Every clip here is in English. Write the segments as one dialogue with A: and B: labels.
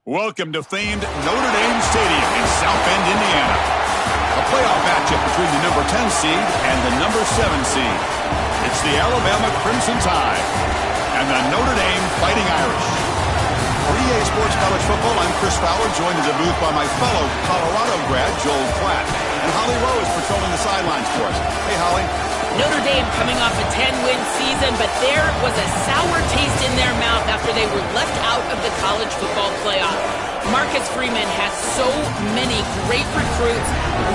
A: Welcome to famed Notre Dame Stadium in South Bend, Indiana. A playoff matchup between the number 10 seed and the number 7 seed. It's the Alabama Crimson Tide and the Notre Dame Fighting Irish. For EA Sports College Football, I'm Chris Fowler, joined in the booth by my fellow Colorado grad, Joel Klatt. And Holly Rowe is patrolling the sidelines for us. Hey, Holly.
B: Notre Dame coming off a 10-win season, but there was a sour taste in their mouth after they were left out of the college football playoff. Marcus Freeman has so many great recruits,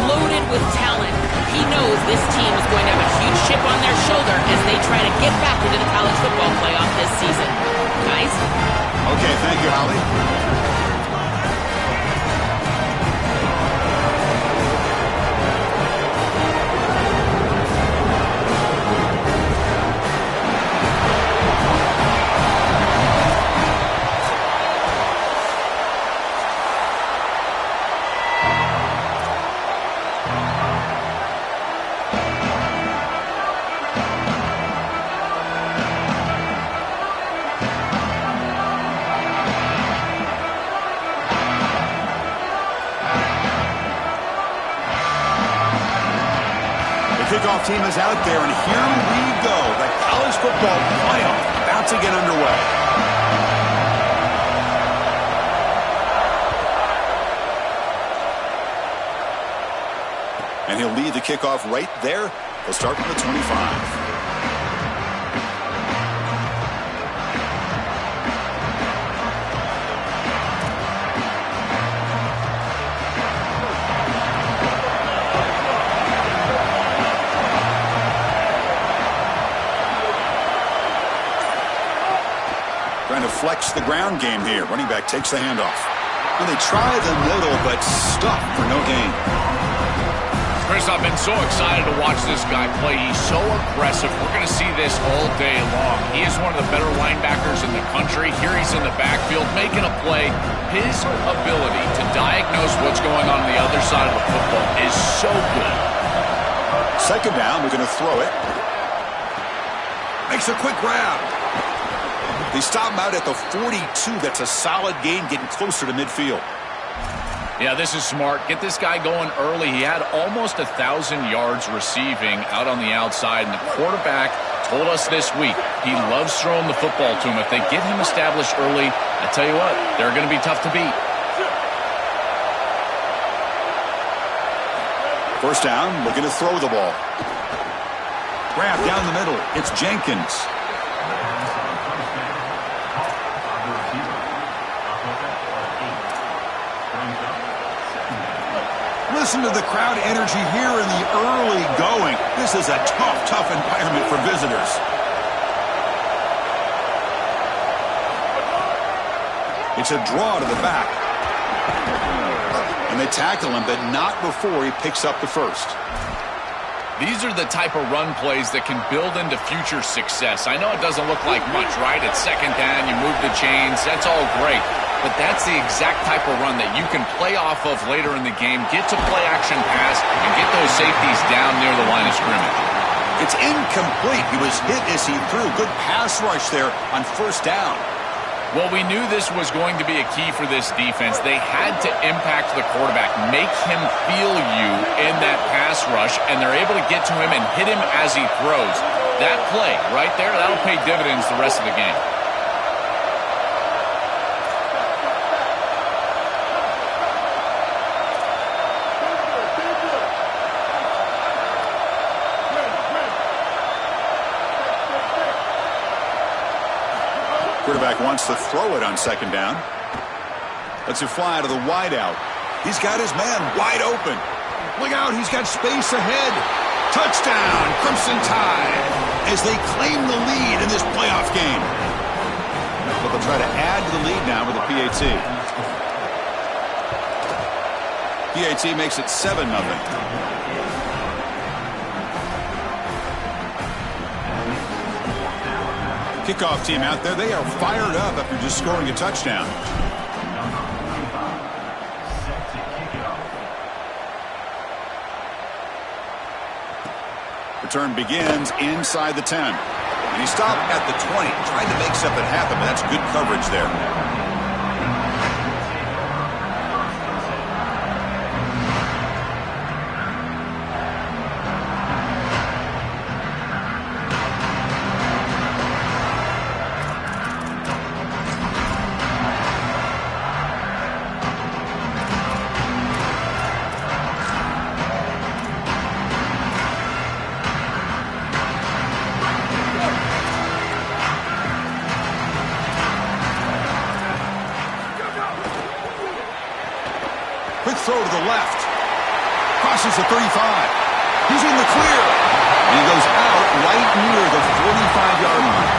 B: loaded with talent. He knows this team is going to have a huge chip on their shoulder as they try to get back into the college football playoff this season. Guys?
A: Okay, thank you, Holly. Kickoff team is out there, and here we go. The college football playoff about to get underway. And he'll lead the kickoff right there. He'll start from the 25. Trying to flex the ground game here. Running back takes the handoff. And they try the middle, but stuck for no gain.
C: Chris, I've been so excited to watch this guy play. He's so aggressive. We're going to see this all day long. He is one of the better linebackers in the country. Here he's in the backfield making a play. His ability to diagnose what's going on the other side of the football is so good.
A: Second down, we're going to throw it. Makes a quick grab. They stop him out at the 42. That's a solid gain, getting closer to midfield.
C: Yeah, this is smart. Get this guy going early. He had almost 1,000 yards receiving out on the outside, and the quarterback told us this week he loves throwing the football to him. If they get him established early, I tell you what, they're going to be tough to beat.
A: First down, looking to throw the ball. Grab down the middle. It's Jenkins. Listen to the crowd energy here in the early going. This is a tough environment for visitors. It's a draw to the back. And they tackle him, but not before he picks up the first.
C: These are the type of run plays that can build into future success. I know it doesn't look like much, right? It's second down, you move the chains, that's all great. But that's the exact type of run that you can play off of later in the game, get to play action pass, and get those safeties down near the line of scrimmage.
A: It's incomplete. He was hit as he threw. Good pass rush there on first down.
C: Well, we knew this was going to be a key for this defense. They had to impact the quarterback, make him feel you in that pass rush, and they're able to get to him and hit him as he throws. That play right there, that'll pay dividends the rest of the game.
A: Quarterback wants to throw it on second down. Lets it fly to the wideout. He's got his man wide open. Look out, he's got space ahead. Touchdown, Crimson Tide, as they claim the lead in this playoff game. But they'll try to add to the lead now with a PAT. PAT makes it 7-0. Kickoff team out there, they are fired up after just scoring a touchdown. Return begins inside the 10. And he stopped at the 20, trying to make something happen, but that's good coverage there. throw to the left. Crosses the 35. He's in the clear. And he goes out right near the 45-yard line.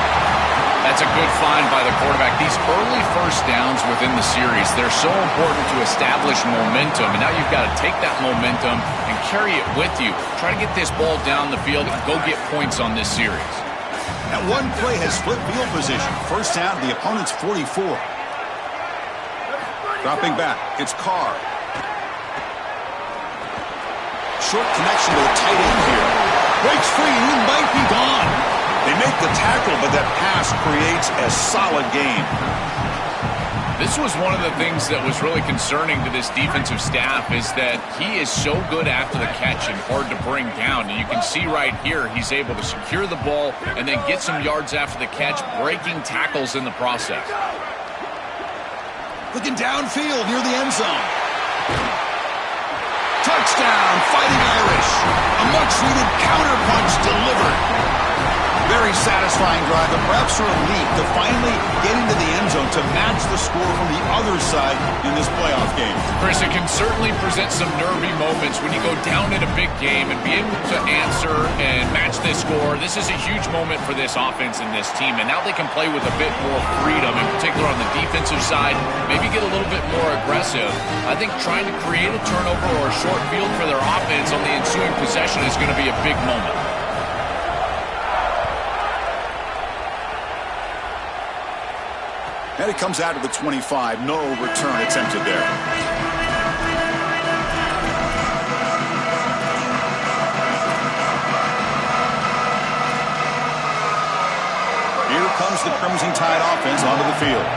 C: That's a good find by the quarterback. These early first downs within the series, they're so important to establish momentum. And now you've got to take that momentum and carry it with you. Try to get this ball down the field and go get points on this series.
A: That one play has split field position. First down to the opponent's 44. Dropping back, it's Carr. Short connection to the tight end here. Breaks free, and he might be gone. They make the tackle, but that pass creates a solid gain.
C: This was one of the things that was really concerning to this defensive staff is that he is so good after the catch and hard to bring down. And you can see right here he's able to secure the ball and then get some yards after the catch, breaking tackles in the process.
A: Looking downfield near the end zone. Touchdown, Fighting Irish. A much-needed counterpunch delivered. Very satisfying drive. The reps are elite to finally get into the end zone to match the score from the other side in this playoff game.
C: Chris, it can certainly present some nervy moments when you go down in a big game and be able to answer and match this score. This is a huge moment for this offense and this team, and now they can play with a bit more freedom, in particular on the defensive side, maybe get a little bit more aggressive. I think trying to create a turnover or a short field for their offense on the ensuing possession is going to be a big moment.
A: And it comes out to the 25. No return attempted there. Here comes the Crimson Tide offense onto the field.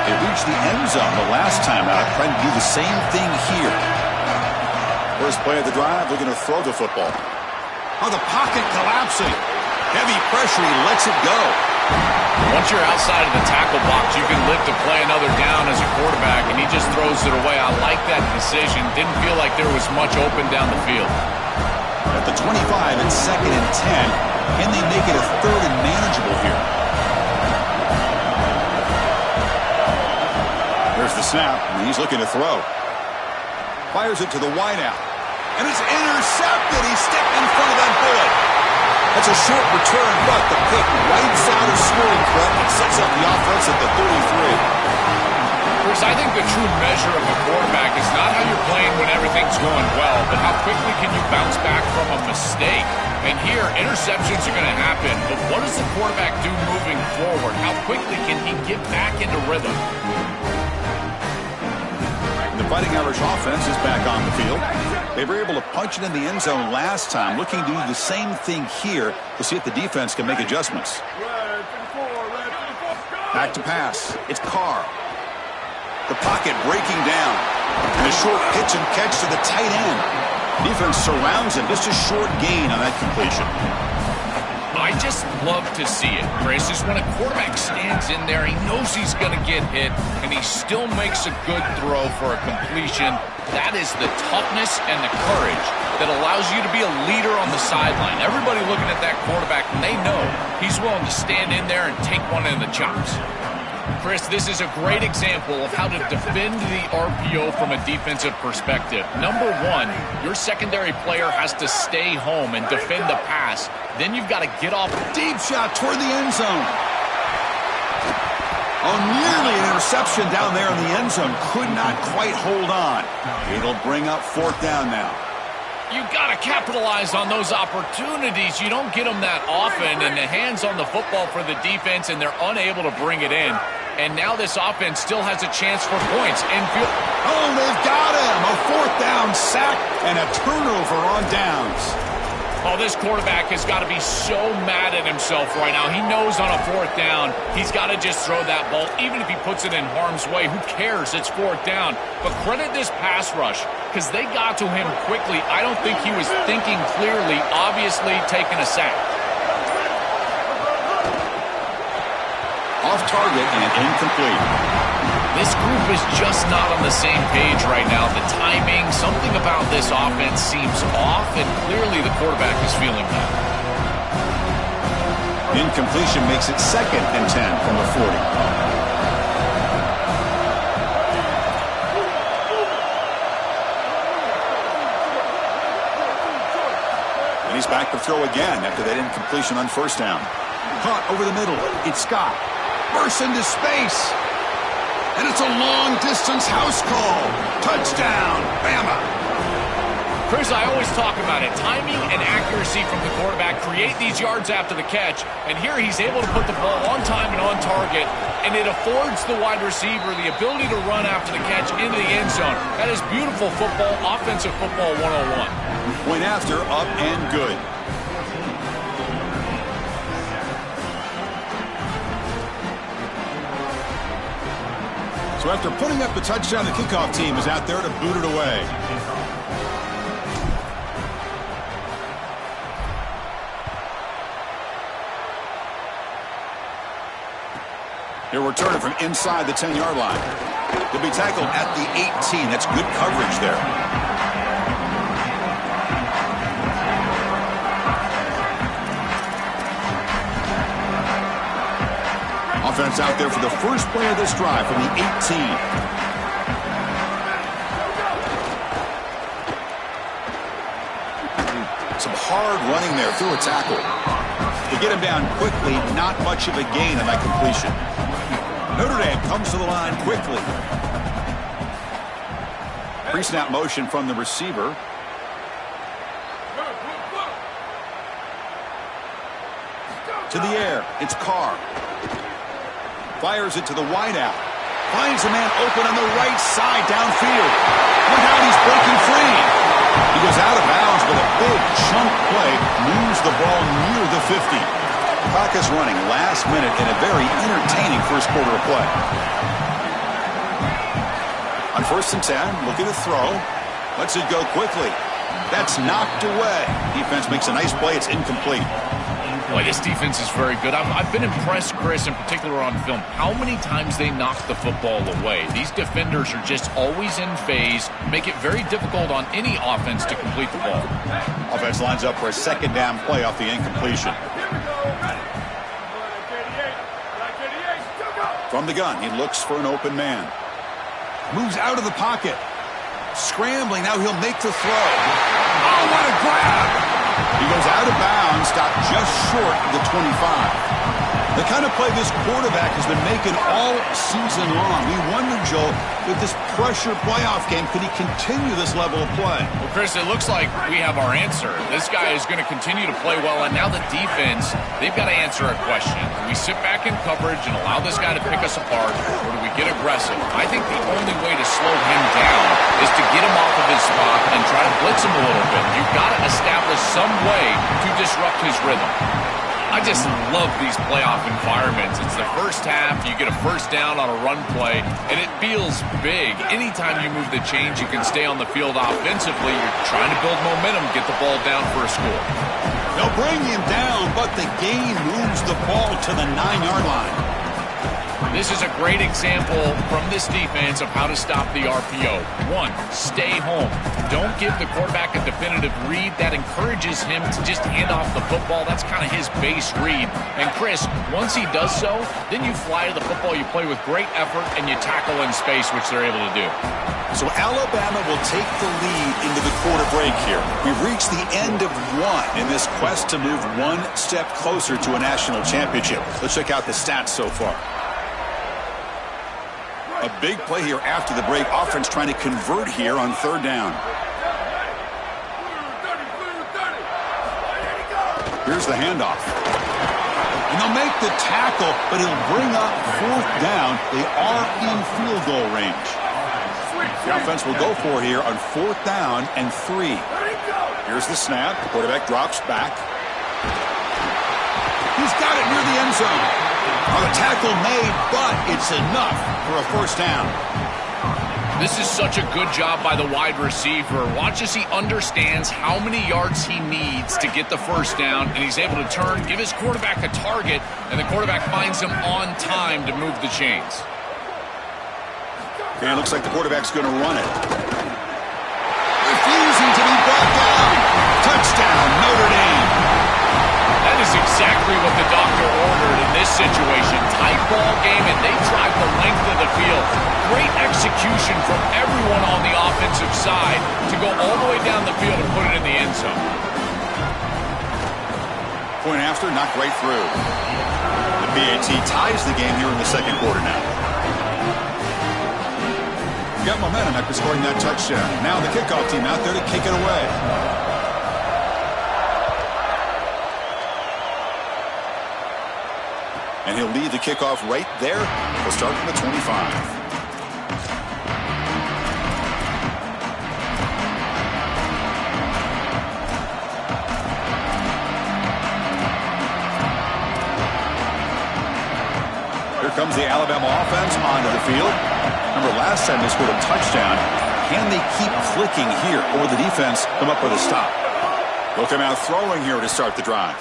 A: They reached the end zone the last time out, trying to do the same thing here. First play of the drive, looking to throw the football. Oh, the pocket collapsing. Heavy pressure, he lets it go.
C: Once you're outside of the tackle box, you can live to play another down as a quarterback, and he just throws it away. I like that decision. Didn't feel like there was much open down the field.
A: At the 25, it's 2nd and 10. Can they make it a 3rd and manageable here? There's the snap, and he's looking to throw. Fires it to the wideout. And it's intercepted. He stepped in front of that bullet. That's a short return, but the pick wipes out a scoring threat and sets up the offense at the 33.
C: Chris, I think the true measure of a quarterback is not how you're playing when everything's going well, but how quickly can you bounce back from a mistake. And here, interceptions are going to happen, but what does the quarterback do moving forward? How quickly can he get back into rhythm?
A: The Fighting Irish offense is back on the field. They were able to punch it in the end zone last time, looking to do the same thing here to see if the defense can make adjustments. Back to pass. It's Carr. The pocket breaking down. And a short pitch and catch to the tight end. Defense surrounds him. Just a short gain on that completion.
C: I just love to see it, Chris, is when a quarterback stands in there, he knows he's going to get hit, and he still makes a good throw for a completion. That is the toughness and the courage that allows you to be a leader on the sideline. Everybody looking at that quarterback, and they know he's willing to stand in there and take one in the chops. Chris, this is a great example of how to defend the RPO from a defensive perspective. Number one, your secondary player has to stay home and defend the pass. Then you've got to get off.
A: Deep shot toward the end zone. Oh, nearly an interception down there in the end zone. Could not quite hold on. It'll bring up 4th down now.
C: You've got to capitalize on those opportunities. You don't get them that often, and the hands on the football for the defense, and they're unable to bring it in. And now this offense still has a chance for points.
A: Oh, they've got him. A 4th down sack and a turnover on downs.
C: Oh, this quarterback has got to be so mad at himself right now. He knows on a 4th down, he's got to just throw that ball. Even if he puts it in harm's way, who cares? It's 4th down. But credit this pass rush, because they got to him quickly. I don't think he was thinking clearly, obviously taking a sack.
A: Off target and incomplete.
C: This group is just not on the same page right now. The timing, something about this offense seems off, and clearly the quarterback is feeling that.
A: Incompletion makes it 2nd and 10 from the 40. And he's back to throw again after that incompletion on first down. Caught over the middle. It's Scott. Bursts into space. And it's a long-distance house call. Touchdown, Bama.
C: Chris, I always talk about it. Timing and accuracy from the quarterback create these yards after the catch. And here he's able to put the ball on time and on target. And it affords the wide receiver the ability to run after the catch into the end zone. That is beautiful football, offensive football 101.
A: Point after, up and good. So after putting up the touchdown, the kickoff team is out there to boot it away. He'll return it from inside the 10-yard line. He'll be tackled at the 18. That's good coverage there. Offense out there for the first play of this drive from the 18. Some hard running there through a tackle. To get him down quickly, not much of a gain on that completion. Notre Dame comes to the line quickly. Pre-snap motion from the receiver. To the air, it's Carr. Fires it to the wideout. Finds a man open on the right side downfield. Look out, he's breaking free. He goes out of bounds, but a big chunk play moves the ball near the 50. Clock is running last minute in a very entertaining first quarter of play. On 1st and 10, looking to throw. Lets it go quickly. That's knocked away. Defense makes a nice play. It's incomplete.
C: Boy, this defense is very good. I've been impressed, Chris, in particular on film, how many times they knock the football away. These defenders are just always in phase, make it very difficult on any offense to complete the ball.
A: Offense lines up for a second down play off the incompletion. From the gun, he looks for an open man. Moves out of the pocket. Scrambling, now he'll make the throw. Oh, what a grab! He goes out of bounds, stopped just short of the 25. The kind of play this quarterback has been making all season long. We wonder, Joel, with this pressure playoff game, could he continue this level of play?
C: Well, Chris, it looks like we have our answer. This guy is going to continue to play well, and now the defense, they've got to answer a question. Do we sit back in coverage and allow this guy to pick us apart, or do we get aggressive? I think the only way to slow him down is to get him off of his spot and try to blitz him a little bit. You've got to establish some way to disrupt his rhythm. I just love these playoff environments. It's the first half, you get a first down on a run play, and it feels big. Anytime you move the chains, you can stay on the field offensively. You're trying to build momentum, get the ball down for a score.
A: They'll bring him down, but the gain moves the ball to the 9-yard line.
C: This is a great example from this defense of how to stop the RPO. 1, stay home. Don't give the quarterback a definitive read. That encourages him to just hand off the football. That's kind of his base read. And Chris, once he does so, then you fly to the football. You play with great effort, and you tackle in space, which they're able to do.
A: So Alabama will take the lead into the quarter break here. We've reached the end of one in this quest to move one step closer to a national championship. Let's check out the stats so far. A big play here after the break. Offense trying to convert here on 3rd down. Here's the handoff. And they'll make the tackle, but he'll bring up 4th down. They are in field goal range. The offense will go for it here on 4th down and 3. Here's the snap. The quarterback drops back. He's got it near the end zone. Well, the tackle made, but it's enough for a 1st down.
C: This is such a good job by the wide receiver. Watch as he understands how many yards he needs to get the 1st down, and he's able to turn, give his quarterback a target, and the quarterback finds him on time to move the chains.
A: Okay, it looks like the quarterback's going to run it. Refusing to be brought down. Touchdown, Notre Dame.
C: That is exactly what the doctor ordered in this situation. Tight ball game, and they drive the length of the field. Great execution from everyone on the offensive side to go all the way down the field and put it in the end zone.
A: Point after, knocked right through. The PAT ties the game here in the second quarter now. Got momentum after scoring that touchdown. Now the kickoff team out there to kick it away. And he'll lead the kickoff right there. We'll start from the 25. Here comes the Alabama offense onto the field. Remember, last time they scored a touchdown. Can they keep clicking here, or will the defense come up with a stop? They'll come out throwing here to start the drive.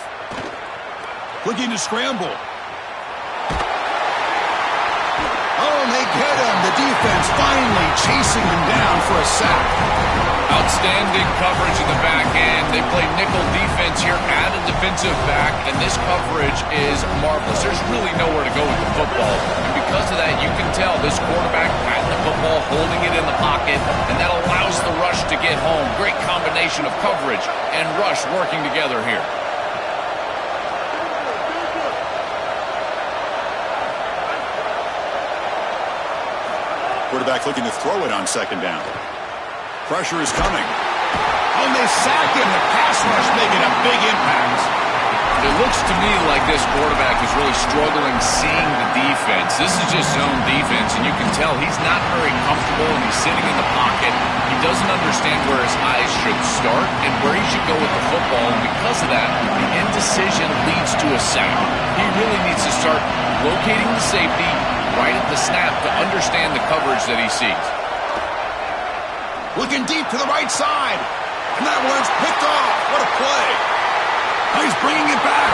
A: Looking to scramble. Oh, and they get him. The defense finally chasing him down for a sack.
C: Outstanding coverage in the back end. They play nickel defense here at a defensive back, and this coverage is marvelous. There's really nowhere to go with the football. And because of that, you can tell this quarterback patting the football, holding it in the pocket, and that allows the rush to get home. Great combination of coverage and rush working together here.
A: Quarterback looking to throw it on second down. Pressure is coming. Oh, and they sack him. The pass rush making a big impact.
C: It looks to me like this quarterback is really struggling seeing the defense. This is just zone defense, and you can tell he's not very comfortable, and he's sitting in the pocket. He doesn't understand where his eyes should start and where he should go with the football, and because of that, the indecision leads to a sack. He really needs to start locating the safety right at the snap to understand the coverage that he sees.
A: Looking deep to the right side. And that one's picked off. What a play. He's bringing it back.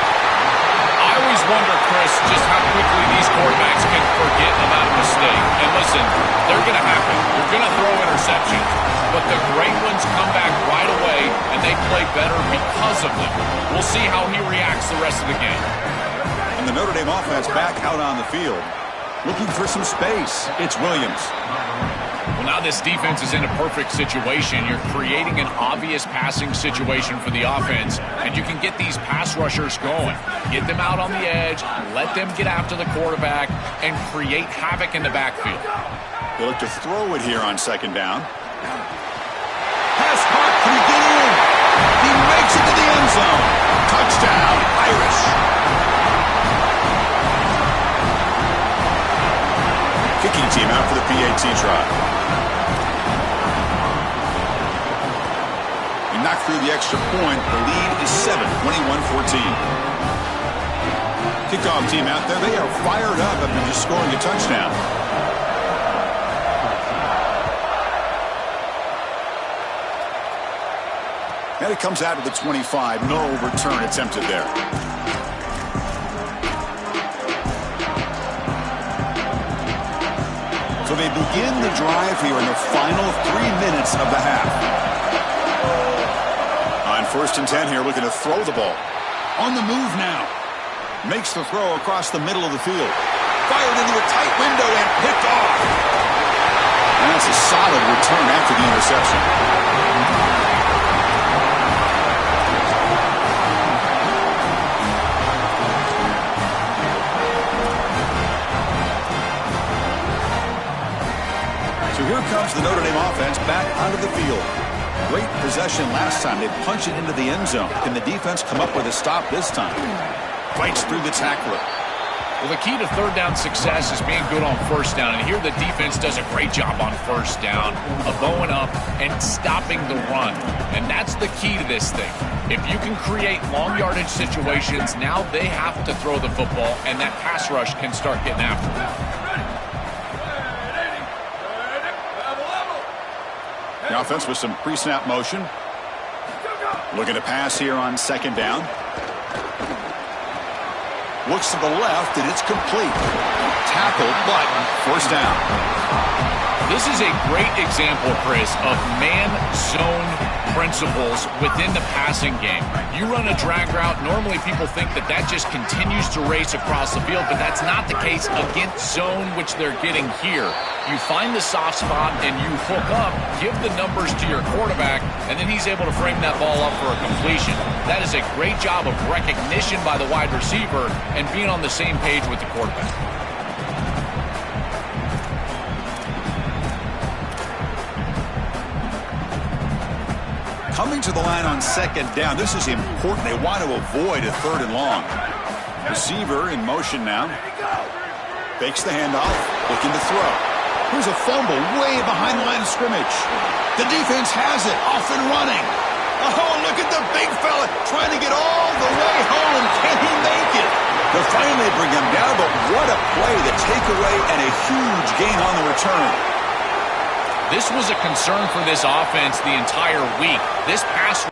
C: I always wonder, Chris, just how quickly these quarterbacks can forget about a mistake. And listen, they're going to happen. You're going to throw interceptions. But the great ones come back right away, and they play better because of them. We'll see how he reacts the rest of the game.
A: And the Notre Dame offense back out on the field. Looking for some space. It's Williams.
C: Well, now this defense is in a perfect situation. You're creating an obvious passing situation for the offense, and you can get these pass rushers going. Get them out on the edge, let them get after the quarterback, and create havoc in the backfield.
A: They look to throw it here on second down. Pass caught. Can he get in? He makes it to the end zone. Touchdown, Irish. Kicking team out for the PAT try. He knocked through the extra point. The lead is 7, 21-14. Kickoff team out there. They are fired up after just scoring a touchdown. And it comes out to the 25. No return attempted there. So they begin the drive here in the final 3 minutes of the half. On 1st and 10 here, looking to throw the ball. On the move now. Makes the throw across the middle of the field. Fired into a tight window and picked off. And that's a solid return after the interception. So here comes the Notre Dame offense back onto the field. Great possession last time. They punch it into the end zone. Can the defense come up with a stop this time? Fights through the tackler.
C: Well, the key to third down success is being good on first down. And here the defense does a great job on first down of going up and stopping the run. And that's the key to this thing. If you can create long yardage situations, now they have to throw the football, and that pass rush can start getting after them.
A: The offense with some pre-snap motion. Looking to pass here on second down. Looks to the left, and it's complete. Tackled, but first down.
C: This is a great example, Chris, of man-zone principles within the passing game. You run a drag route, normally people think that that just continues to race across the field, but that's not the case against zone, which they're getting here. You find the soft spot and you hook up, give the numbers to your quarterback, and then he's able to frame that ball up for a completion. That is a great job of recognition by the wide receiver and being on the same page with the quarterback.
A: Coming to the line on second down. This is important. They want to avoid a third and long. Receiver in motion now. Fakes the handoff, looking to throw. Here's a fumble way behind the line of scrimmage. The defense has it, off and running. Oh, look at the big fella trying to get all the way home. Can he make it? They'll finally bring him down, but what a play, the takeaway, and a huge gain on the return.
C: This was a concern for this offense the entire week. This pass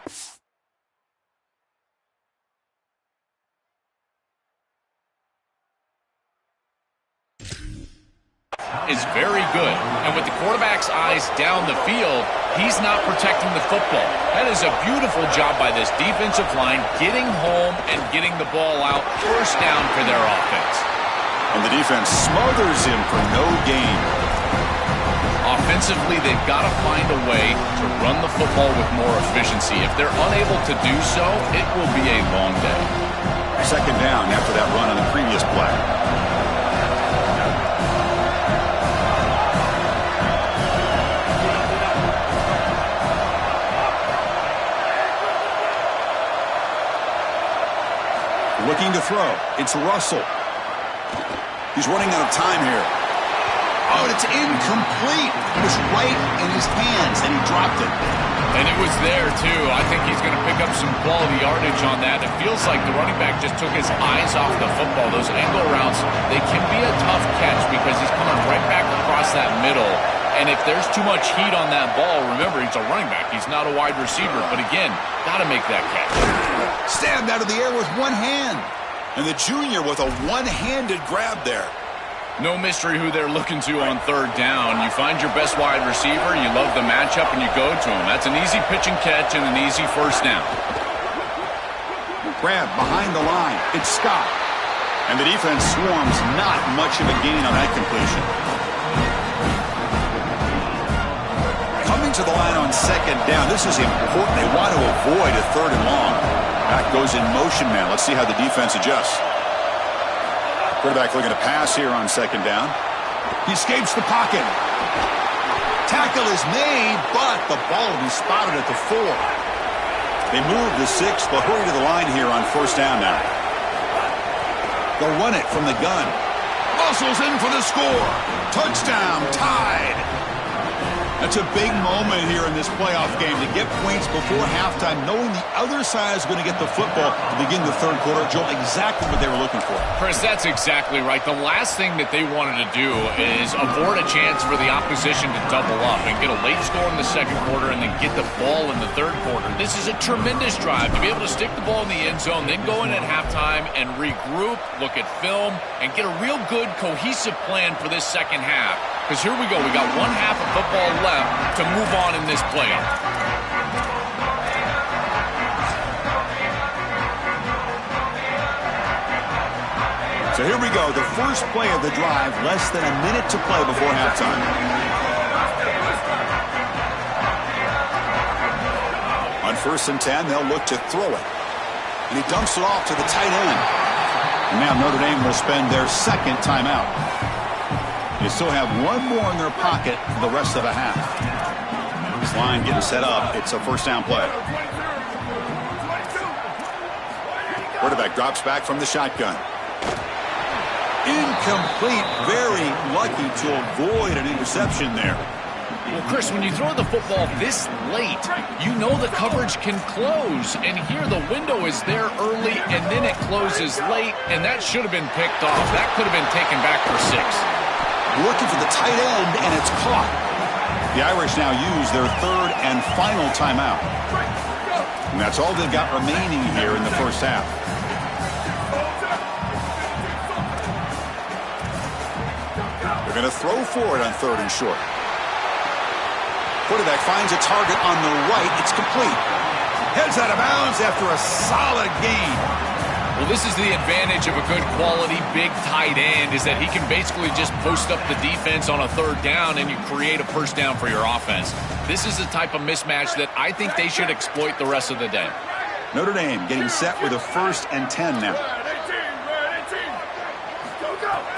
C: is very good. And with the quarterback's eyes down the field, he's not protecting the football. That is a beautiful job by this defensive line, getting home and getting the ball out, first down for their offense.
A: And the defense smothers him for no gain.
C: Offensively, they've got to find a way to run the football with more efficiency. If they're unable to do so, it will be a long day.
A: Second down after that run on the previous play. Looking to throw. It's Russell. He's running out of time here. Oh, and it's incomplete. It was right in his hands, and he dropped it.
C: And it was there, too. I think he's going to pick up some quality yardage on that. It feels like the running back just took his eyes off the football. Those angle routes, they can be a tough catch because he's coming right back across that middle. And if there's too much heat on that ball, remember, he's a running back. He's not a wide receiver. But again, got to make that catch.
A: Stabbed out of the air with one hand. And the junior with a one-handed grab there.
C: No mystery who they're looking to on third down. You find your best wide receiver, you love the matchup, and you go to him. That's an easy pitch and catch and an easy first down.
A: Grab behind the line. It's Scott. And the defense swarms, not much of a gain on that completion. Coming to the line on second down. This is important. They want to avoid a third and long. Back goes in motion now. Let's see how the defense adjusts. Quarterback looking to pass here on second down. He escapes the pocket. Tackle is made, but the ball will be spotted at the 4. They move the 6. They'll hurry to the line here on first down now. They'll run it from the gun. Muscles in for the score. Touchdown, tied. That's a big moment here in this playoff game to get points before halftime, knowing the other side is going to get the football to begin the third quarter. Joel, exactly what they were looking for.
C: Chris, that's exactly right. The last thing that they wanted to do is abort a chance for the opposition to double up and get a late score in the second quarter and then get the ball in the third quarter. This is a tremendous drive to be able to stick the ball in the end zone, then go in at halftime and regroup, look at film, and get a real good cohesive plan for this second half. Because here we go. We got one half of football left to move on in this playoff.
A: So here we go. The first play of the drive, less than a minute to play before halftime. On 1st and 10, they'll look to throw it. And he dumps it off to the tight end. And now Notre Dame will spend their second timeout. They still have one more in their pocket for the rest of the half. This line getting set up. It's a first down play. Quarterback drops back from the shotgun. Incomplete. Very lucky to avoid an interception there.
C: Well, Chris, when you throw the football this late, you know the coverage can close. And here the window is there early, and then it closes late, and that should have been picked off. That could have been taken back for 6.
A: Looking for the tight end, and it's caught. The Irish now use their third and final timeout. And that's all they've got remaining here in the first half. They're going to throw for it on 3rd and short. Quarterback finds a target on the right. It's complete. Heads out of bounds after a solid gain.
C: Well, this is the advantage of a good quality big tight end, is that he can basically just post up the defense on a third down and you create a first down for your offense. This is the type of mismatch that I think they should exploit the rest of the day.
A: Notre Dame getting set with a 1st and 10 now.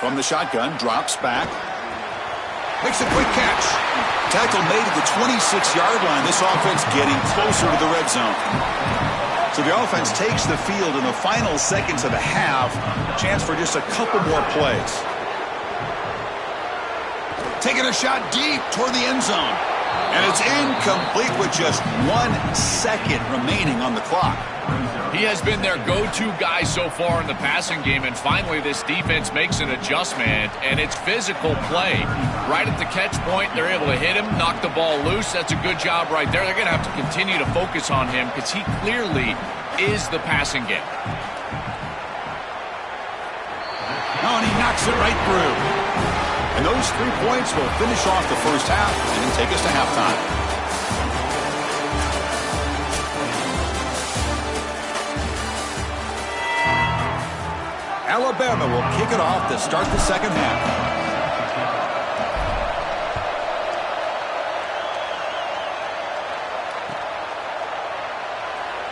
A: From the shotgun, drops back. Makes a quick catch. Tackle made at the 26-yard line. This offense getting closer to the red zone. So the offense takes the field in the final seconds of the half. Chance for just a couple more plays. Taking a shot deep toward the end zone. And it's incomplete with just 1 second remaining on the clock.
C: He has been their go-to guy so far in the passing game, and finally this defense makes an adjustment, and it's physical play. Right at the catch point, they're able to hit him, knock the ball loose. That's a good job right there. They're going to have to continue to focus on him because he clearly is the passing game.
A: Oh, and he knocks it right through. And those 3 points will finish off the first half and then take us to halftime. Alabama will kick it off to start the second half.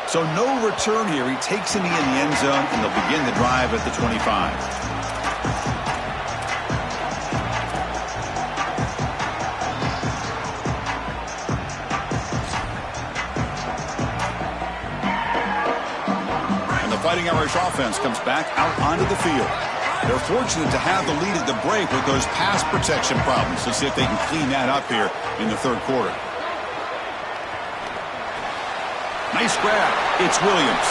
A: So no return here. He takes him in the end zone, and they'll begin the drive at the 25. Fighting Irish offense comes back out onto the field. They're fortunate to have the lead at the break with those pass protection problems. Let's see if they can clean that up here in the third quarter. Nice grab. It's Williams.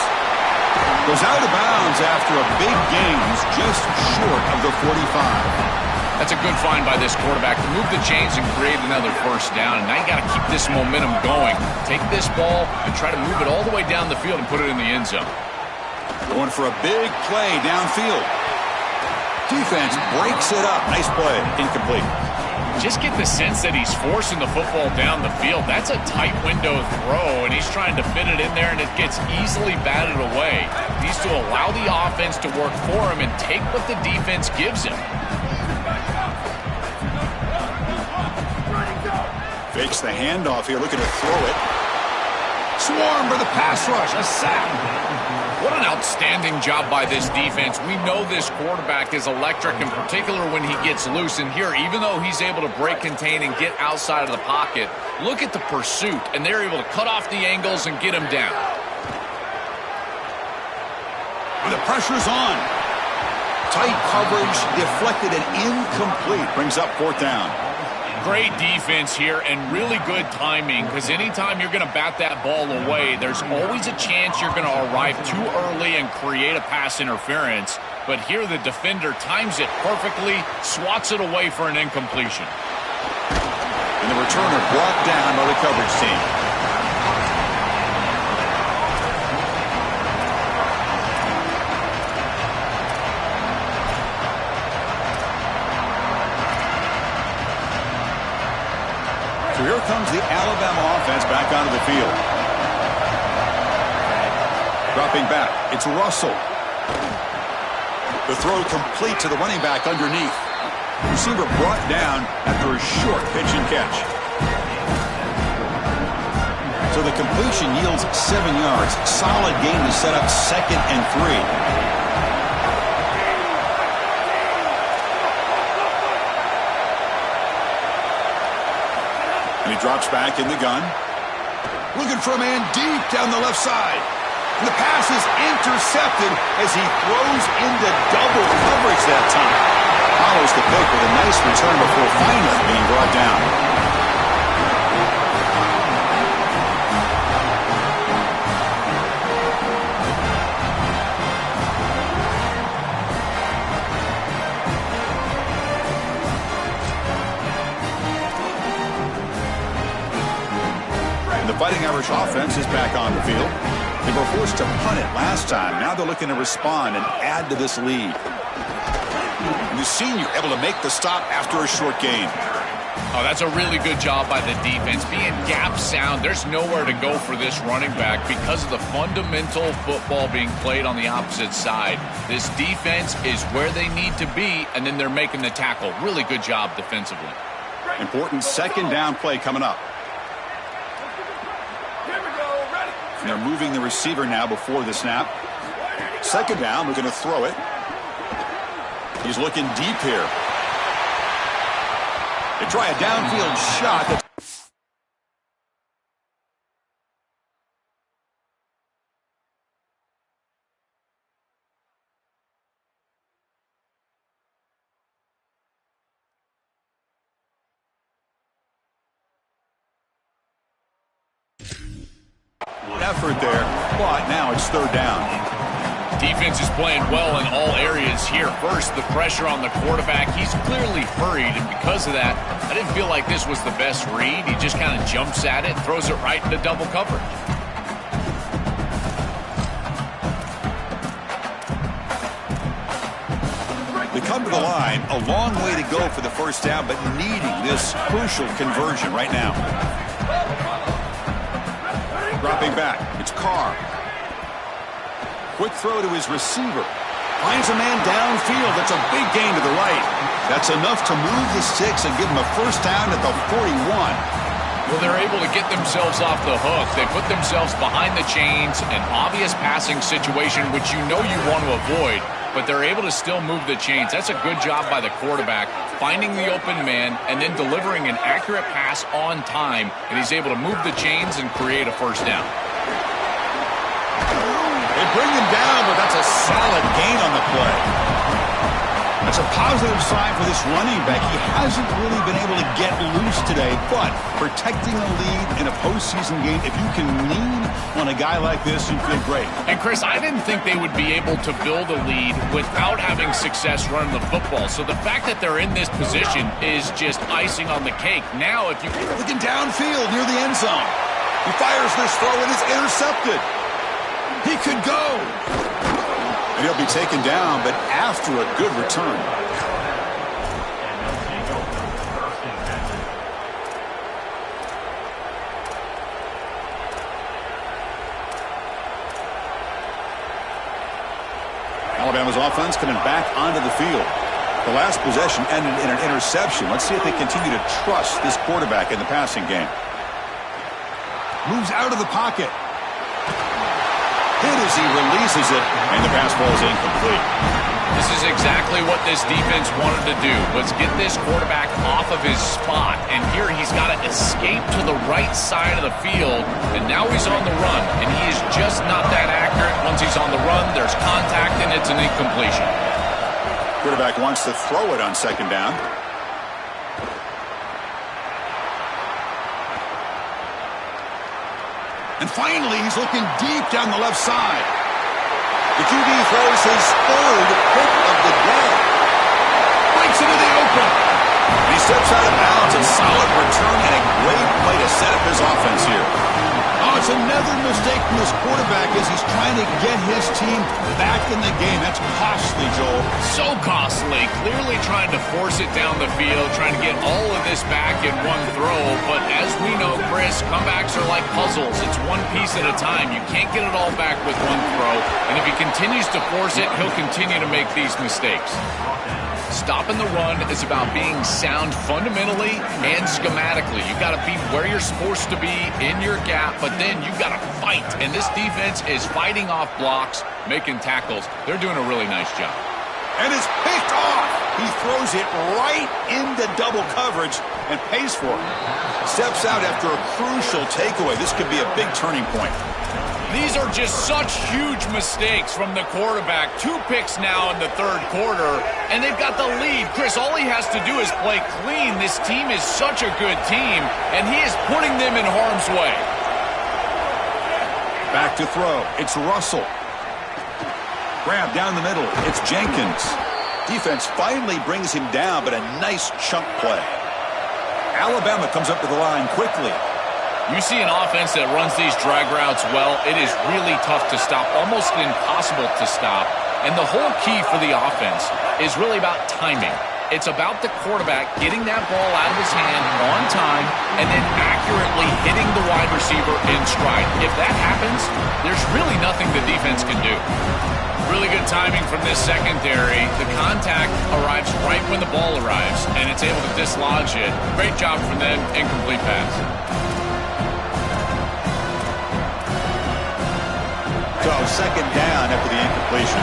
A: Goes out of bounds after a big gain. He's just short of the 45.
C: That's a good find by this quarterback to move the chains and create another first down. And now you got to keep this momentum going. Take this ball and try to move it all the way down the field and put it in the end zone.
A: Going for a big play downfield. Defense breaks it up. Nice play. Incomplete.
C: Just get the sense that he's forcing the football down the field. That's a tight window throw, and he's trying to fit it in there, and it gets easily batted away. He needs to allow the offense to work for him and take what the defense gives him.
A: Fakes the handoff here, looking to throw it. Swarm for the pass rush. A sack.
C: What an outstanding job by this defense. We know this quarterback is electric, in particular when he gets loose. And here, even though he's able to break, contain, and get outside of the pocket, look at the pursuit. And they're able to cut off the angles and get him down.
A: And the pressure's on. Tight coverage, deflected and incomplete. Brings up 4th down.
C: Great defense here and really good timing, because anytime you're going to bat that ball away, there's always a chance you're going to arrive too early and create a pass interference. But here the defender times it perfectly, swats it away for an incompletion.
A: And the returner brought down by the coverage team. So here comes the Alabama offense back onto the field. Dropping back, it's Russell. The throw complete to the running back underneath. Receiver brought down after a short pitch and catch. So the completion yields 7 yards. Solid gain to set up 2nd and 3. And he drops back in the gun. Looking for a man deep down the left side. And the pass is intercepted as he throws into double coverage that time. Follows the pick with a nice return before finally being brought down. The Fighting Irish offense is back on the field. They were forced to punt it last time. Now they're looking to respond and add to this lead. And the senior able to make the stop after a short gain.
C: Oh, that's a really good job by the defense. Being gap sound, there's nowhere to go for this running back because of the fundamental football being played on the opposite side. This defense is where they need to be, and then they're making the tackle. Really good job defensively.
A: Important second down play coming up. And they're moving the receiver now before the snap. Second down, we're going to throw it. He's looking deep here. They try a downfield shot. Good effort there, but now it's third down.
C: Defense is playing well in all areas here. First, the pressure on the quarterback. He's clearly hurried, and because of that, I didn't feel like this was the best read. He just kind of jumps at it and throws it right into double coverage.
A: They come to the line, a long way to go for the first down, but needing this crucial conversion right now. Dropping back, it's Carr. Quick throw to his receiver. Finds a man downfield. That's a big gain to the right. That's enough to move the sticks and give him a first down at the 41.
C: Well, they're able to get themselves off the hook. They put themselves behind the chains, an obvious passing situation, which you know you want to avoid, but they're able to still move the chains. That's a good job by the quarterback, finding the open man and then delivering an accurate pass on time, and he's able to move the chains and create a first down.
A: They bring him down, but that's a solid gain on the play. That's a positive sign for this running back. He hasn't really been able to get loose today, but protecting a lead in a postseason game, if you can lean on a guy like this, you feel great.
C: And, Chris, I didn't think they would be able to build a lead without having success running the football. So the fact that they're in this position is just icing on the cake. Now, if you...
A: Looking downfield near the end zone. He fires this throw, and it's intercepted. He could go. And he'll be taken down, but after a good return. Alabama's offense coming back onto the field. The last possession ended in an interception. Let's see if they continue to trust this quarterback in the passing game. Moves out of the pocket. Hit as he releases it, and the pass ball is incomplete.
C: This is exactly what this defense wanted to do, was get this quarterback off of his spot. And here he's got to escape to the right side of the field, and now he's on the run. And he is just not that accurate. Once he's on the run, there's contact, and it's an incompletion.
A: Quarterback wants to throw it on second down. And finally, he's looking deep down the left side. The QB throws his third pick of the day. Breaks into the open. And he steps out of bounds. A solid return and a great play to set up his offense here. Oh, it's another mistake from this quarterback as he's trying to get his team back in the game. That's costly, Joel.
C: So costly. Clearly trying to force it down the field, trying to get all of this back in one throw. But as we know, Chris, comebacks are like puzzles. It's one piece at a time. You can't get it all back with one throw. And if he continues to force it, he'll continue to make these mistakes. Stopping the run is about being sound fundamentally and schematically. You've got to be where you're supposed to be in your gap, but then you've got to fight. And this defense is fighting off blocks, making tackles. They're doing a really nice job.
A: And it's picked off. He throws it right into double coverage and pays for it. Steps out after a crucial takeaway. This could be a big turning point.
C: These are just such huge mistakes from the quarterback. 2 picks now in the third quarter, and they've got the lead. Chris, all he has to do is play clean. This team is such a good team, and he is putting them in harm's way.
A: Back to throw. It's Russell. Grab down the middle. It's Jenkins. Defense finally brings him down, but a nice chunk play. Alabama comes up to the line quickly.
C: You see an offense that runs these drag routes well, it is really tough to stop, almost impossible to stop. And the whole key for the offense is really about timing. It's about the quarterback getting that ball out of his hand on time and then accurately hitting the wide receiver in stride. If that happens, there's really nothing the defense can do. Really good timing from this secondary. The contact arrives right when the ball arrives, and it's able to dislodge it. Great job from them. Incomplete pass.
A: So second down after the incompletion.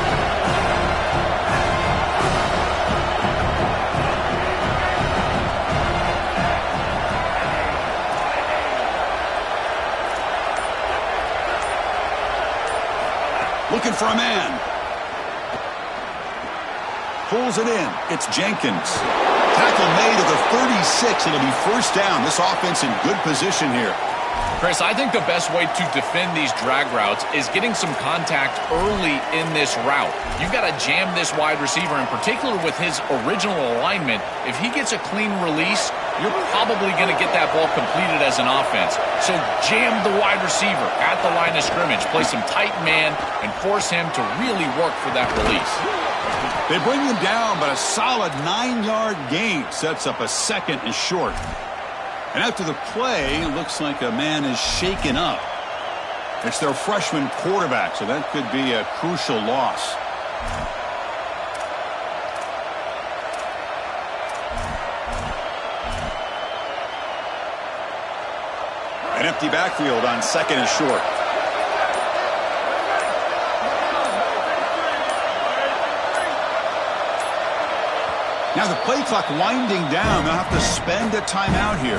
A: Looking for a man. Pulls it in. It's Jenkins. Tackle made at the 36. It'll be first down. This offense in good position here.
C: Chris, I think the best way to defend these drag routes is getting some contact early in this route. You've got to jam this wide receiver, in particular with his original alignment. If he gets a clean release, you're probably going to get that ball completed as an offense. So jam the wide receiver at the line of scrimmage, play some tight man, and force him to really work for that release.
A: They bring him down, but a solid 9-yard gain sets up a second and short. And after the play, it looks like a man is shaken up. It's their freshman quarterback, so that could be a crucial loss. An empty backfield on second and short. Now the play clock winding down. They'll have to spend a timeout here.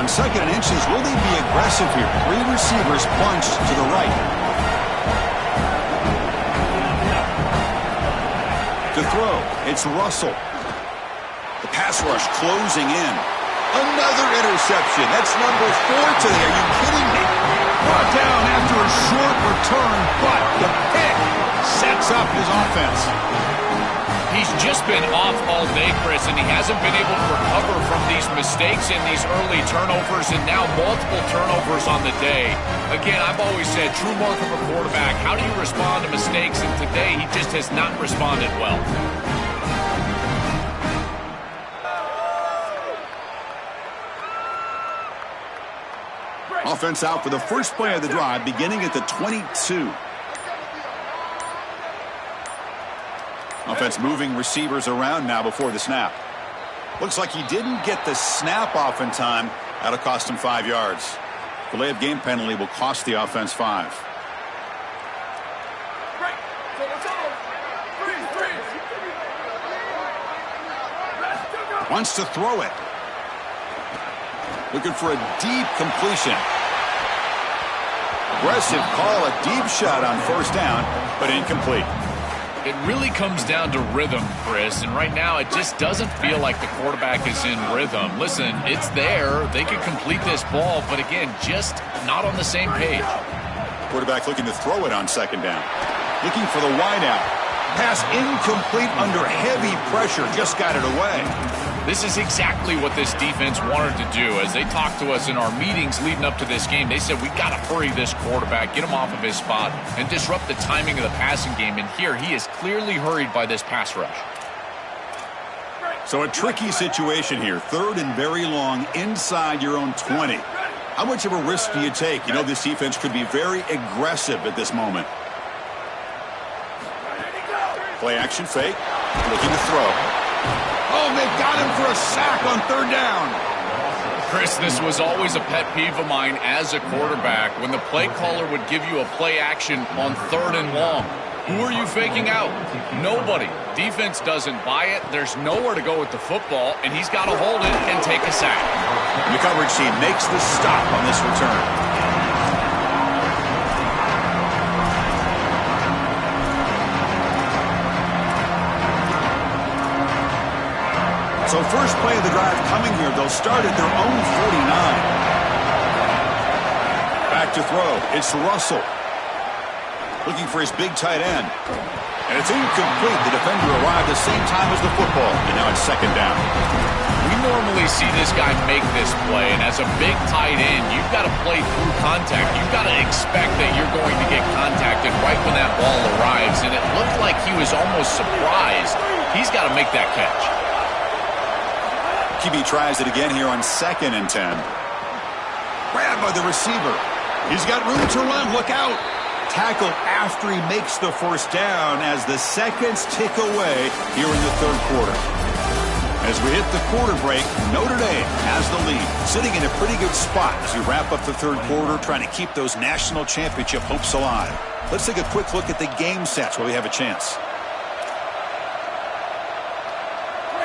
A: On second and inches, will they be aggressive here? 3 receivers bunched to the right. To throw, it's Russell. The pass rush closing in. Another interception. That's number 4 today. Are you kidding me? Brought down after a short return, but the pick sets up his offense.
C: He's just been off all day, Chris, and he hasn't been able to recover from these mistakes in these early turnovers, and now multiple turnovers on the day. Again, I've always said, true mark of a quarterback, how do you respond to mistakes? And today, he just has not responded well.
A: Offense out for the first play of the drive, beginning at the 22. Offense moving receivers around now before the snap. Looks like he didn't get the snap off in time. That'll cost him 5 yards. Delay of game penalty will cost the offense 5. Wants to throw it. Looking for a deep completion. Aggressive call, a deep shot on first down, but incomplete.
C: It really comes down to rhythm, Chris, and right now it just doesn't feel like the quarterback is in rhythm. Listen, it's there. They could complete this ball, but again, just not on the same page.
A: Quarterback looking to throw it on second down. Looking for the wideout. Pass incomplete under heavy pressure. Just got it away.
C: This is exactly what this defense wanted to do. As they talked to us in our meetings leading up to this game, they said, we got to hurry this quarterback, get him off of his spot, and disrupt the timing of the passing game. And here, he is clearly hurried by this pass rush.
A: So a tricky situation here. 3rd and very long inside your own 20. How much of a risk do you take? You know, this defense could be very aggressive at this moment. Play action fake. Looking to throw. Oh, they've got him for a sack on 3rd down.
C: Chris, this was always a pet peeve of mine as a quarterback when the play caller would give you a play action on 3rd and long. Who are you faking out? Nobody. Defense doesn't buy it. There's nowhere to go with the football, and he's got to hold it and take a sack.
A: The coverage team makes the stop on this return. So first play of the drive coming here. They'll start at their own 49. Back to throw. It's Russell. Looking for his big tight end. And it's incomplete. The defender arrived the same time as the football. And now it's second down. We
C: normally see this guy make this play, and as a big tight end, you've got to play through contact. You've got to expect that you're going to get contacted right when that ball arrives, and it looked like he was almost surprised. He's got to make that catch.
A: QB tries it again here on 2nd and 10. Grabbed by the receiver. He's got room to run. Look out. Tackle after he makes the first down as the seconds tick away here in the 3rd quarter. As we hit the quarter break, Notre Dame has the lead, sitting in a pretty good spot as we wrap up the 3rd quarter, trying to keep those national championship hopes alive. Let's take a quick look at the game sets while we have a chance.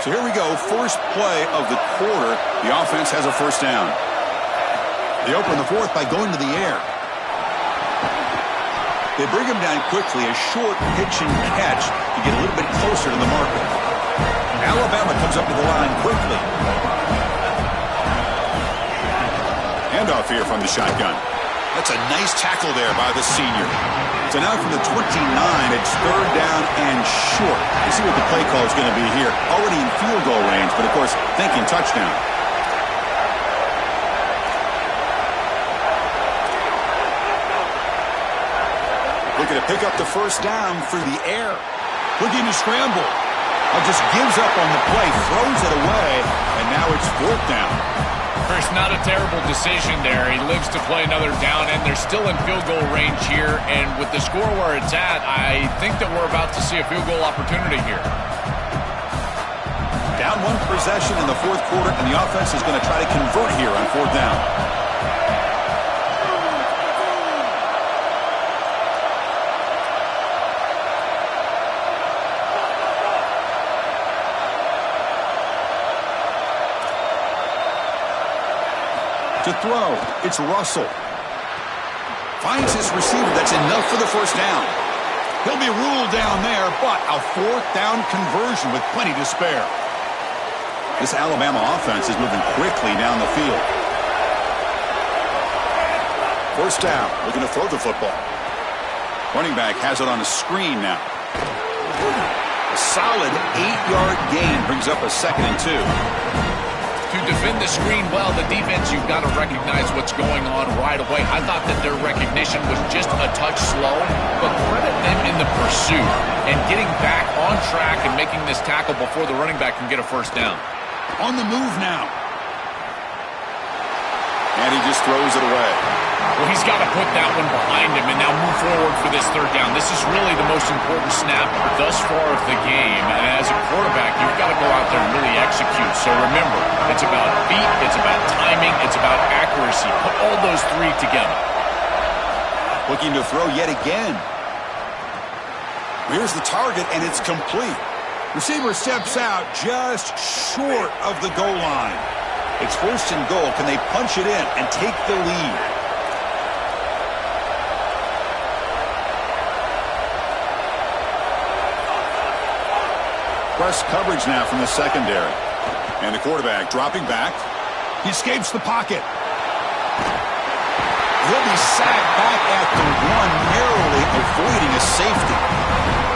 A: So here we go, first play of the quarter. The offense has a first down. They open the 4th by going to the air. They bring him down quickly, a short pitch and catch to get a little bit closer to the marker. Alabama comes up to the line quickly. Handoff here from the shotgun. That's a nice tackle there by the senior. So now from the 29, it's 3rd down and short. Let's see what the play call is going to be here. Already in field goal range, but of course, thinking touchdown. Looking to pick up the first down through the air. Looking to scramble. Just gives up on the play, throws it away, and now it's 4th down.
C: Chris, not a terrible decision there. He lives to play another down, and they're still in field goal range here. And with the score where it's at, I think that we're about to see a field goal opportunity here.
A: Down 1 possession in the 4th quarter, and the offense is going to try to convert here on 4th down. To throw, it's Russell. Finds his receiver. That's enough for the first down. He'll be ruled down there, but a 4th down conversion with plenty to spare. This Alabama offense is moving quickly down the field. First down, looking to throw the football. Running back has it on a screen now. A solid 8-yard gain brings up a 2nd and 2.
C: To defend the screen well, the defense, you've got to recognize what's going on right away. I thought that their recognition was just a touch slow, but credit them in the pursuit and getting back on track and making this tackle before the running back can get a first down.
A: On the move now. And he just throws it away.
C: Well, he's got to put that one behind him and now move forward for this 3rd down. This is really the most important snap thus far of the game. And as a quarterback, you've got to go out there and really execute. So remember, it's about feet, it's about timing, it's about accuracy. Put all those 3 together.
A: Looking to throw yet again. Here's the target, and it's complete. Receiver steps out just short of the goal line. It's 1st and goal. Can they punch it in and take the lead? Press coverage now from the secondary. And the quarterback dropping back. He escapes the pocket. He'll be sacked back at the 1, narrowly avoiding a safety.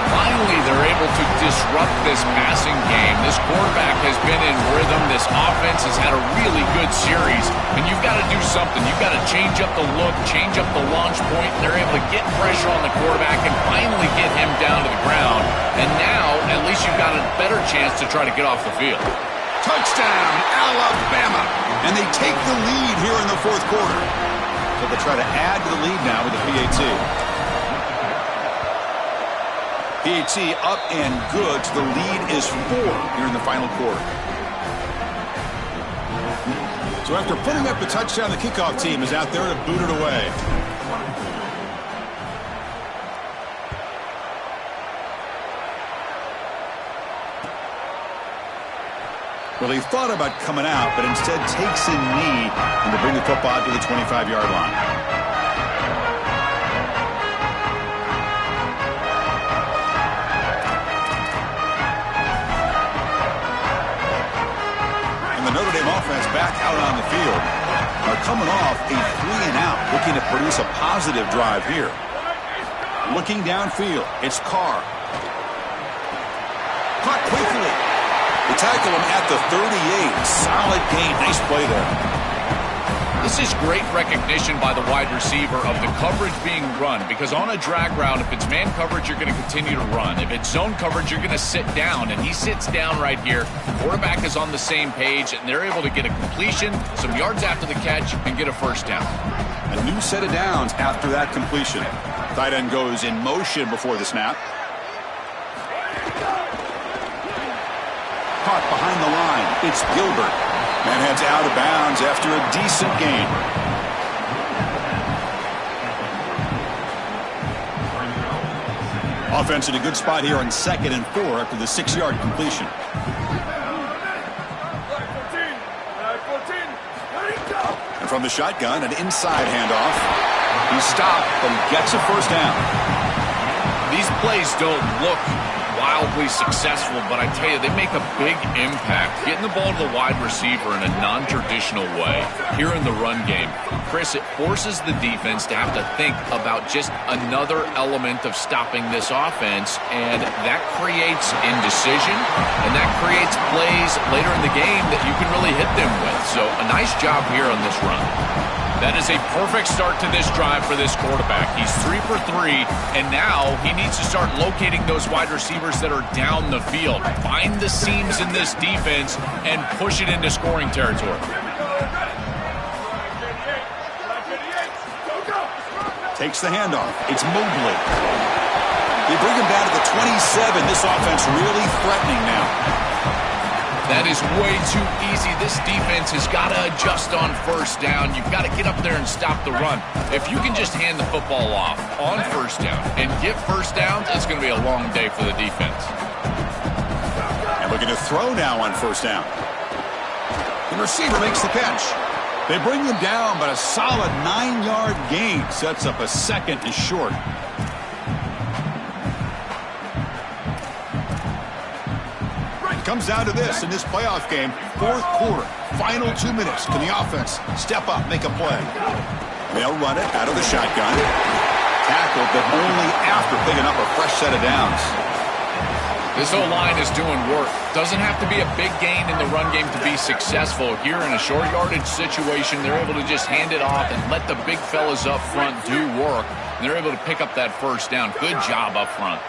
C: Finally, they're able to disrupt this passing game. This quarterback has been in rhythm. This offense has had a really good series. And you've got to do something. You've got to change up the look, change up the launch point. And they're able to get pressure on the quarterback and finally get him down to the ground. And now, at least you've got a better chance to try to get off the field.
A: Touchdown, Alabama. And they take the lead here in the 4th quarter. So they'll try to add to the lead now with the PAT. PAT up and good. The lead is 4 here in the final quarter. So after putting up the touchdown, the kickoff team is out there to boot it away. Well, he thought about coming out, but instead takes a knee and to bring the football to the 25-yard line. Notre Dame offense back out on the field. Are coming off a 3-and-out, looking to produce a positive drive here. Looking downfield, it's Carr. Caught quickly. They tackle him at the 38. Solid gain. Nice play there.
C: This is great recognition by the wide receiver of the coverage being run, because on a drag route, if it's man coverage, you're going to continue to run. If it's zone coverage, you're going to sit down, and he sits down right here. Quarterback is on the same page, and they're able to get a completion, some yards after the catch, and get a first down.
A: A new set of downs after that completion. Tight end goes in motion before the snap. Caught behind the line. It's Gilbert. And heads out of bounds after a decent gain. Offense in a good spot here on 2nd and 4 after the 6-yard completion. And from the shotgun, an inside handoff. He stopped, but he gets a first down.
C: These plays don't look wildly successful, but I tell you, they make a big impact. Getting the ball to the wide receiver in a non-traditional way here in the run game. Chris, it forces the defense to have to think about just another element of stopping this offense, and that creates indecision, and that creates plays later in the game that you can really hit them with. So a nice job here on this run. That is a perfect start to this drive for this quarterback. He's 3 for 3, and now he needs to start locating those wide receivers that are down the field. Find the seams in this defense and push it into scoring territory.
A: Takes the handoff. It's Mobley. They bring him down to the 27. This offense really threatening now.
C: That is way too easy. This defense has got to adjust on first down. You've got to get up there and stop the run. If you can just hand the football off on first down and get first downs, it's going to be a long day for the defense.
A: And looking to throw now on first down. The receiver makes the catch. They bring him down, but a solid 9-yard gain sets up a 2nd and short. Comes down to this in this playoff game. 4th quarter, final 2 minutes. Can the offense step up, make a play? They'll run it out of the shotgun. Tackled, but only after picking up a fresh set of downs.
C: This O-line is doing work. Doesn't have to be a big gain in the run game to be successful. Here in a short yardage situation, they're able to just hand it off and let the big fellas up front do work. And they're able to pick up that first down. Good job up front.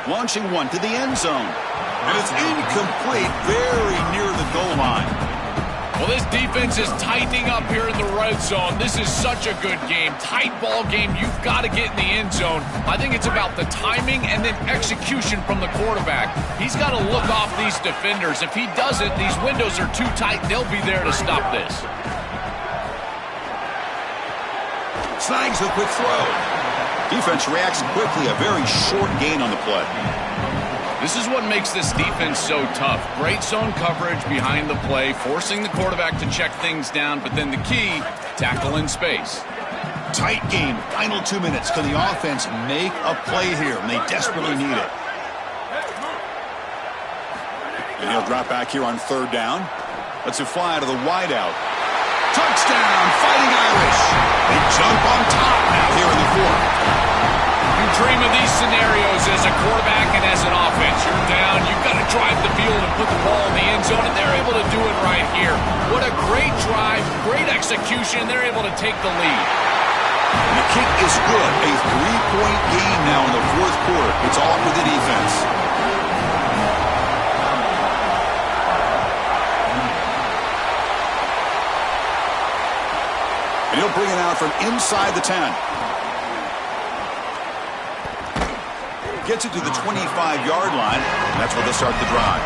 A: Launching one to the end zone. And it's incomplete, very near the goal line.
C: Well, this defense is tightening up here in the red zone. This is such a good game. Tight ball game. You've got to get in the end zone. I think it's about the timing and then execution from the quarterback. He's got to look off these defenders. If he doesn't, these windows are too tight. They'll be there to stop this.
A: Snags a quick throw. Defense reacts quickly. A very short gain on the play.
C: This is what makes this defense so tough. Great zone coverage behind the play, forcing the quarterback to check things down, but then the key, tackle in space.
A: Tight game, final 2 minutes. Can the offense make a play here? And they desperately need it. And he'll drop back here on 3rd down. Lets it fly out of the wideout. Touchdown, Fighting Irish. They jump on top now here in the 4th.
C: You dream of these scenarios as a quarterback and as an offense. You're down, you've got to drive the field and put the ball in the end zone, and they're able to do it right here. What a great drive, great execution. They're able to take the lead.
A: And the kick is good. A 3-point game now in the 4th quarter. It's all for the defense. And he'll bring it out from inside the 10. Gets it to the 25-yard line. And that's where they'll start the drive.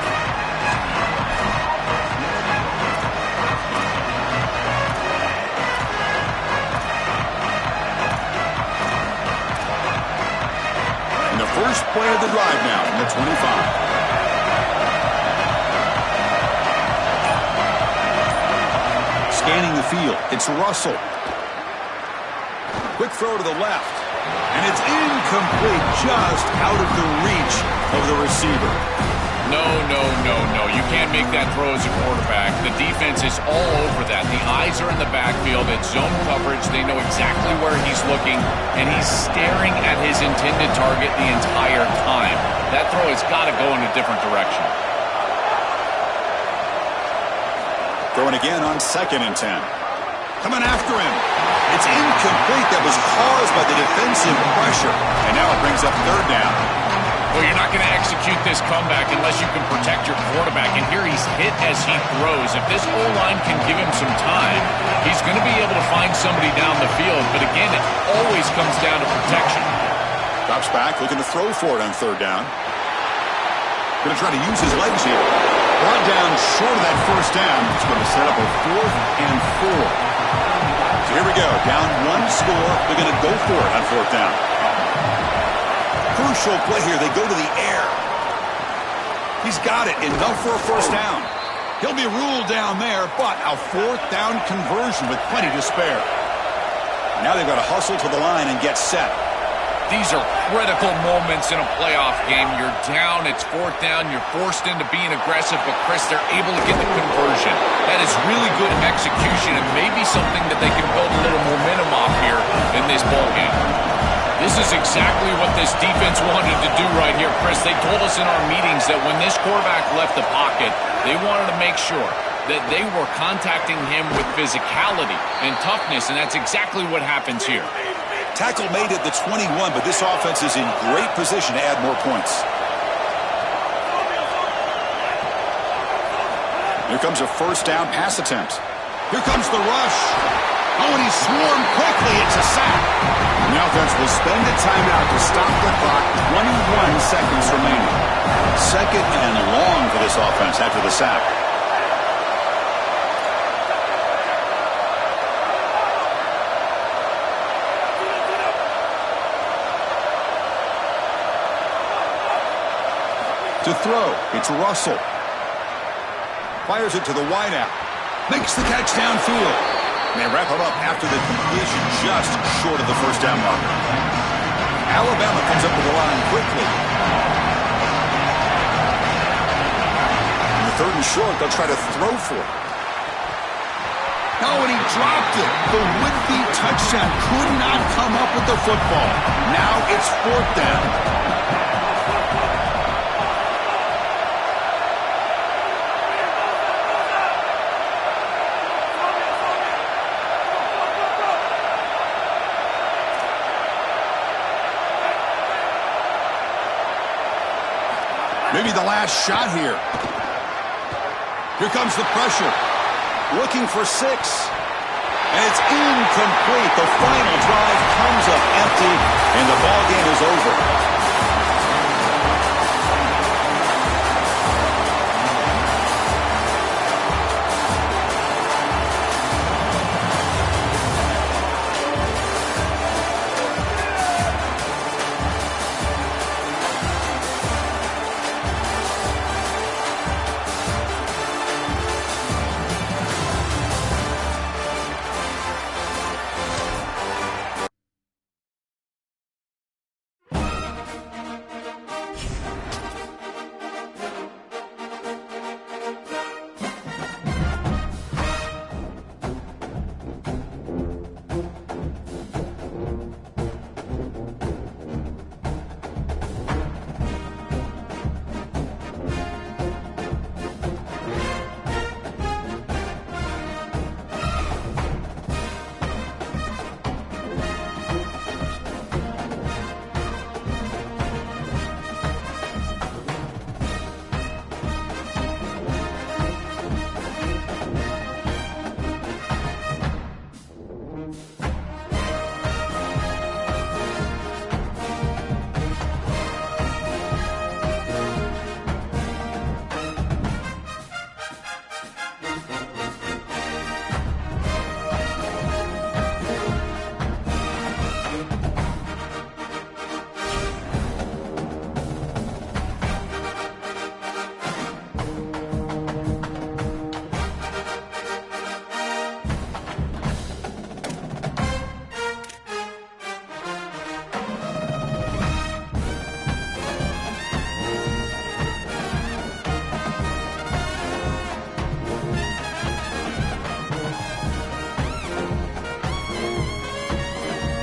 A: And the first play of the drive now from the 25. Scanning the field. It's Russell. Quick throw to the left. And it's incomplete, just out of the reach of the receiver.
C: No, no, no, no. You can't make that throw as a quarterback. The defense is all over that. The eyes are in the backfield. It's zone coverage. They know exactly where he's looking, and he's staring at his intended target the entire time. That throw has got to go in a different direction.
A: Throwing again on 2nd and 10. Coming after him. It's incomplete. That was caused by the defensive pressure. And now it brings up 3rd down.
C: Well, you're not going to execute this comeback unless you can protect your quarterback. And here he's hit as he throws. If this O-line can give him some time, he's going to be able to find somebody down the field. But again, it always comes down to protection.
A: Drops back, looking to throw for it on 3rd down. Going to try to use his legs here. Brought down short of that 1st down. It's going to set up a 4th and 4. So here we go. Down 1 score. They're going to go for it on 4th down. Crucial play here. They go to the air. He's got it. Enough for a 1st down. He'll be ruled down there, but a 4th down conversion with plenty to spare. Now they've got to hustle to the line and get set.
C: These are critical moments in a playoff game. You're down. It's 4th down. You're forced into being aggressive, but, Chris, they're able to get the conversion. That is really good execution and maybe something that they can build a little momentum off here in this ballgame. This is exactly what this defense wanted to do right here, Chris. They told us in our meetings that when this quarterback left the pocket, they wanted to make sure that they were contacting him with physicality and toughness, and that's exactly what happens here.
A: Tackle made at the 21, but this offense is in great position to add more points. Here comes a 1st down pass attempt. Here comes the rush. Oh, and he's swarmed quickly. It's a sack. The offense will spend a timeout to stop the clock. 21 seconds remaining. 2nd and long for this offense after the sack. To throw, it's Russell. Fires it to the wideout. Makes the catch downfield. And they wrap him up after the completion just short of the 1st down marker. Alabama comes up to the line quickly. In the 3rd and short, they'll try to throw for it. Oh, and he dropped it. The would-be touchdown could not come up with the football. Now it's 4th down. Maybe the last shot here. Here comes the pressure. Looking for 6. And it's incomplete. The final drive comes up empty, and the ball game is over.